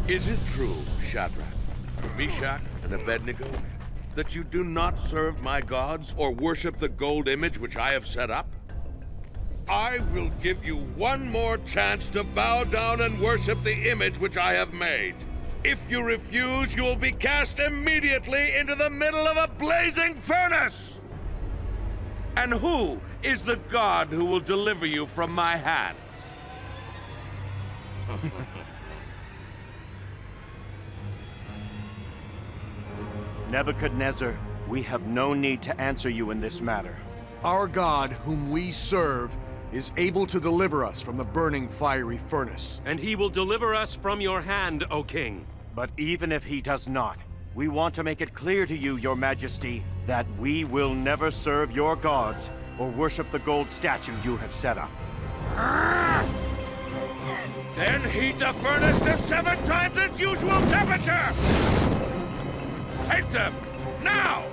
Is it true, Shadrach, Meshach, and Abednego, that you do not serve my gods or worship the gold image which I have set up? I will give you one more chance to bow down and worship the image which I have made. If you refuse, you will be cast immediately into the middle of a blazing furnace! And who is the god who will deliver you from my hands? Nebuchadnezzar, we have no need to answer you in this matter. Our God, whom we serve, is able to deliver us from the burning fiery furnace. And he will deliver us from your hand, O king. But even if he does not, we want to make it clear to you, your majesty, that we will never serve your gods or worship the gold statue you have set up. Then heat the furnace to 7 times its usual temperature! Take them, now!